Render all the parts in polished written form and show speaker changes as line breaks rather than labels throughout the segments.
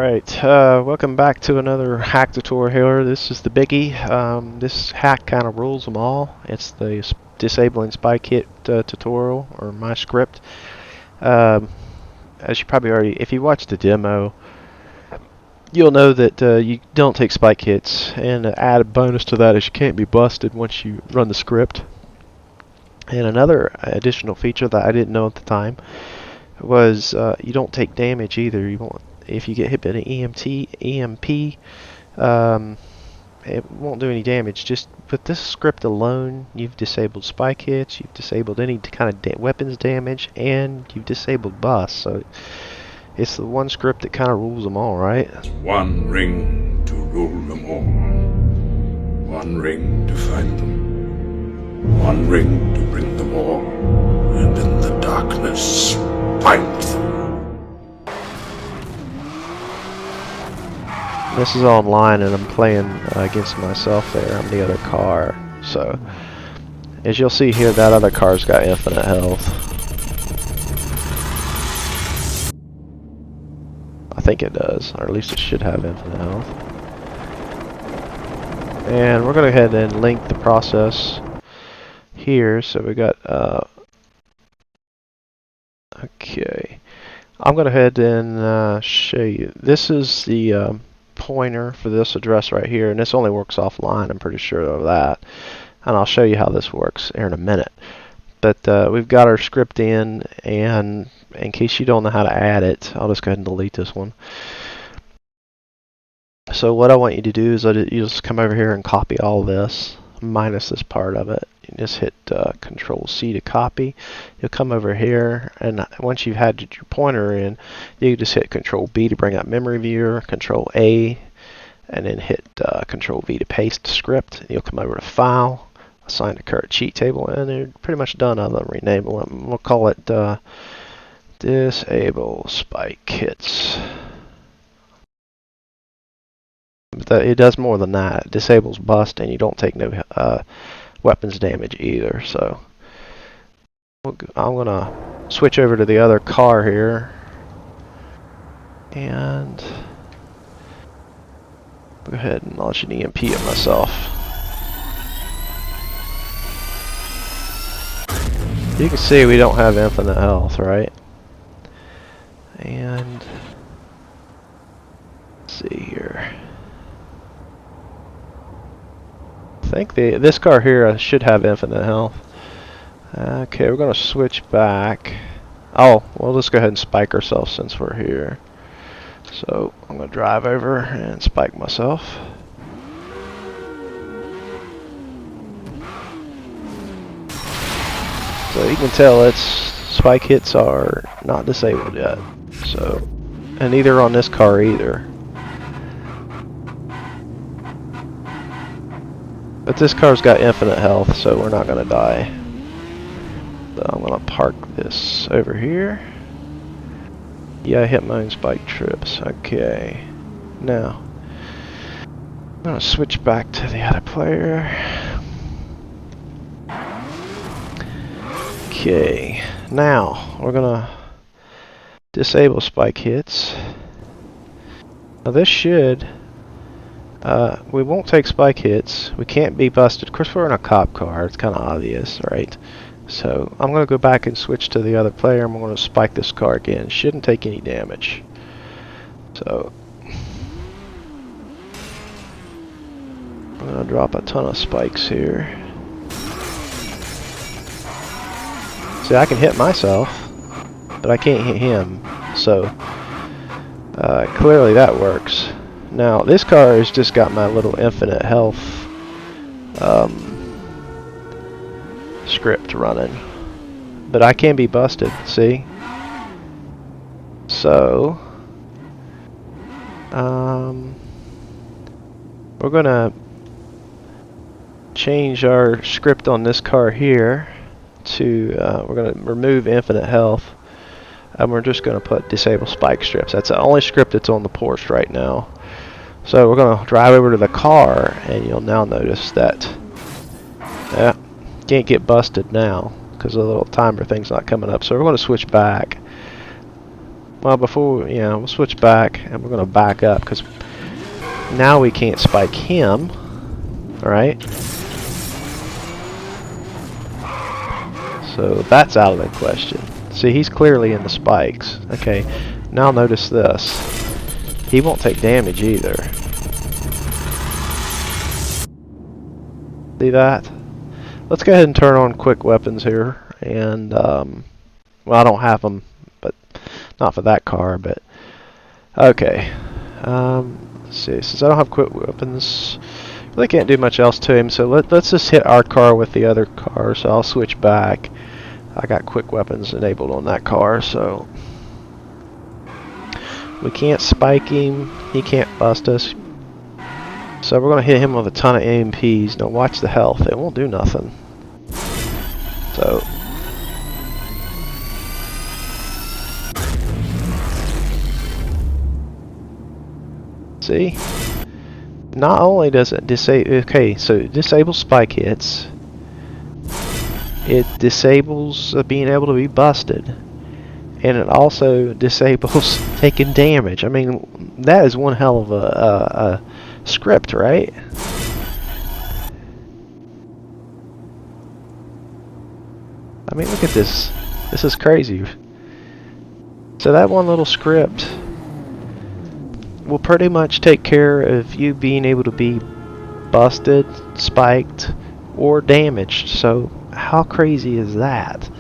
Alright, welcome back to another hack tutorial here. This is the biggie. This hack kind of rules them all. It's the disabling spy kit tutorial, or my script. As you probably already, if you watched the demo, you'll know that you don't take spy kits, and an added bonus to that is you can't be busted once you run the script. And another additional feature that I didn't know at the time was you don't take damage either. You won't. If you get hit by an EMP, it won't do any damage. Just with this script alone, you've disabled spy kits, you've disabled any kind of weapons damage, and you've disabled bus. So it's the one script that kind of rules them all, right?
One ring to rule them all. One ring to find them. One ring to bring them all. And in the darkness, find them.
This is online, and I'm playing against myself there. I'm the other car. So, as you'll see here, that other car's got infinite health. I think it does, or at least it should have infinite health. And we're going to go ahead and link the process here. So we got, okay. I'm going to go ahead and show you. This is the pointer for this address right here, and this only works offline, I'm pretty sure of that, and I'll show you how this works here in a minute. But we've got our script in, and in case you don't know how to add it, I'll just go ahead and delete this one. So what I want you to do is you just come over here and copy all of this minus this part of it. You just hit Control C to copy. You'll come over here, and once you've had your pointer in, you just hit Control B to bring up memory viewer, Control A, and then hit Control V to paste the script. You'll come over to File, assign the current cheat table, and they're pretty much done. Other than rename it, we'll call it Disable Spy Kits. But it does more than that. It disables bust, and you don't take no weapons damage either. So I'm gonna switch over to the other car here, and go ahead and launch an EMP at myself. You can see we don't have infinite health, right? And let's see here. I think this car here should have infinite health. Okay, we're going to switch back. Oh, well, let's go ahead and spike ourselves since we're here. So I'm going to drive over and spike myself. So you can tell spike hits are not disabled yet. So, and neither on this car either. But this car's got infinite health, so we're not going to die. So I'm going to park this over here. Yeah, I hit my own spike trips. Okay. Now, I'm going to switch back to the other player. Okay. Now, we're going to disable spike hits. Now this should... we won't take spike hits. We can't be busted. Of course, we're in a cop car. It's kind of obvious, right? So I'm going to go back and switch to the other player. I'm going to spike this car again. Shouldn't take any damage. So I'm going to drop a ton of spikes here. See, I can hit myself, but I can't hit him. So clearly that works. Now, this car has just got my little infinite health script running. But I can be busted, see? So, we're going to change our script on this car here to, we're going to remove infinite health. And we're just going to put disable spike strips. That's the only script that's on the Porsche right now. So we're going to drive over to the car, and you'll now notice that can't get busted now because the little timer thing's not coming up. So we're going to switch back Well, before we'll switch back, and we're going to back up because now we can't spike him. All right. So that's out of the question. See, he's clearly in the spikes. Okay. Now notice this. He won't take damage either. See that? Let's go ahead and turn on quick weapons here. And, well, I don't have them, but not for that car, but okay. Let's see. Since I don't have quick weapons, really can't do much else to him, so let's just hit our car with the other car. So I'll switch back. I got quick weapons enabled on that car, so we can't spike him. He can't bust us. So we're going to hit him with a ton of AMPs. Now watch the health. It won't do nothing. So see? Not only does it disable... Okay, so it disables spike hits. It disables being able to be busted. And it also disables taking damage. I mean, that is one hell of a script, right? I mean, look at this. This is crazy. So that one little script will pretty much take care of you being able to be busted, spiked, or damaged. So how crazy is that?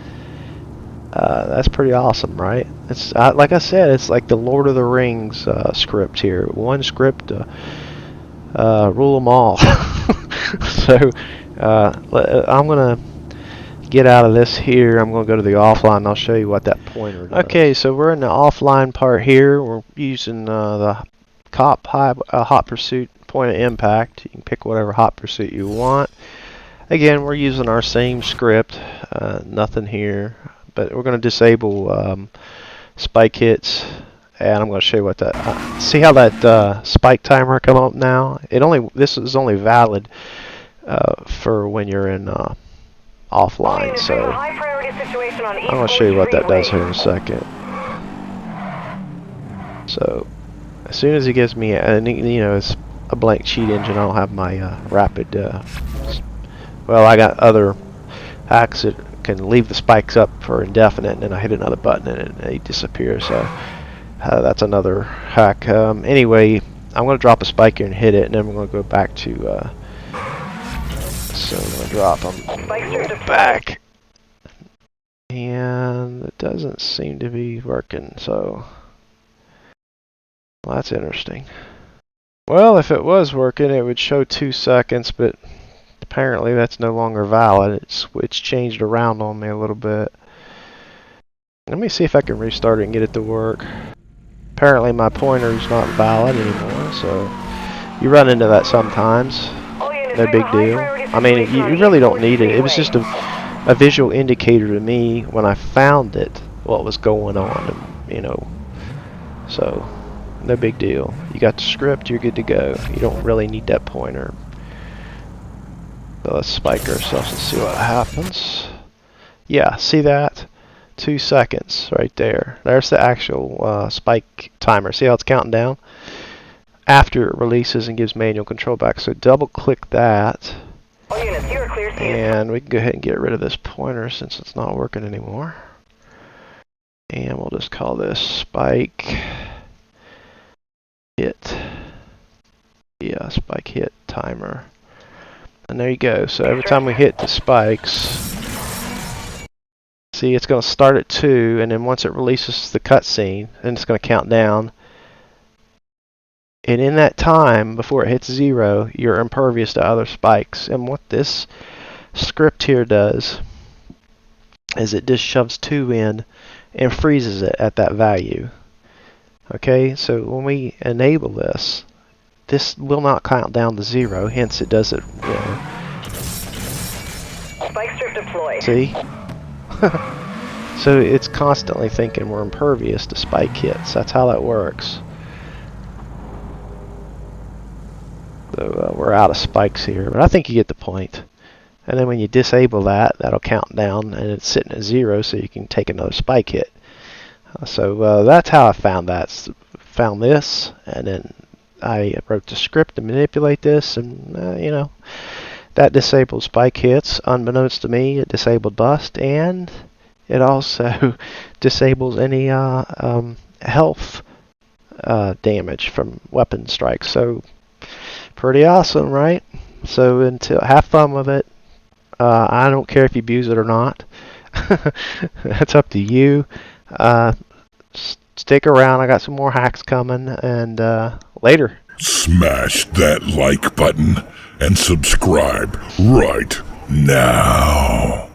That's pretty awesome, right? It's like I said, it's like the Lord of the Rings script here. One script rule them all. So I'm gonna get out of this here. I'm gonna go to the offline and I'll show you what that pointer does. Okay, so we're in the offline part here. We're using the hot pursuit point of impact. You can pick whatever hot pursuit you want. Again, we're using our same script. Nothing here, but we're going to disable spike hits, and I'm going to show you what that. See how that spike timer come up now? This is only valid for when you're in offline. So I'm going to show you what that does here in a second. So as soon as he gives me, it's a blank cheat engine. I don't have my rapid. Well, I got other hacks that can leave the spikes up for indefinite, and then I hit another button and they disappear. So that's another hack. Anyway, I'm going to drop a spike here and hit it, and then we're going to go back to. So I'm going to drop them back, and it doesn't seem to be working. So. Well, that's interesting. Well, if it was working, it would show 2 seconds, but apparently that's no longer valid. It's changed around on me a little bit. Let me see if I can restart it and get it to work. Apparently my pointer is not valid anymore, so you run into that sometimes. No big deal. I mean, you really don't need it. It was just a visual indicator to me when I found it, what was going on, So, no big deal. You got the script, you're good to go. You don't really need that pointer. So let's spike ourselves and see what happens. Yeah, see that? 2 seconds right there. There's the actual spike timer. See how it's counting down? After it releases and gives manual control back. So double click that. And we can go ahead and get rid of this pointer since it's not working anymore. And we'll just call this spike hit. Yeah, spike hit timer. And there you go. So every time we hit the spikes, see, it's going to start at 2, and then once it releases the cutscene, then it's going to count down. And in that time, before it hits 0, you're impervious to other spikes. And what this script here does is it just shoves 2 in and freezes it at that value. Okay, so when we enable this, this will not count down to 0, hence it does it,
Spike strip deployed.
See? So it's constantly thinking we're impervious to spike hits. That's how that works. So we're out of spikes here, but I think you get the point. And then when you disable that, that'll count down, and it's sitting at 0, so you can take another spike hit. So that's how I found that. Found this, and then I wrote the script to manipulate this, and that disabled spike hits. Unbeknownst to me, it disabled bust, and it also disables any health damage from weapon strikes. So pretty awesome, right? So have fun with it. I don't care if you abuse it or not. That's up to you. Stick around. I got some more hacks coming, and later.
Smash that like button and subscribe right now.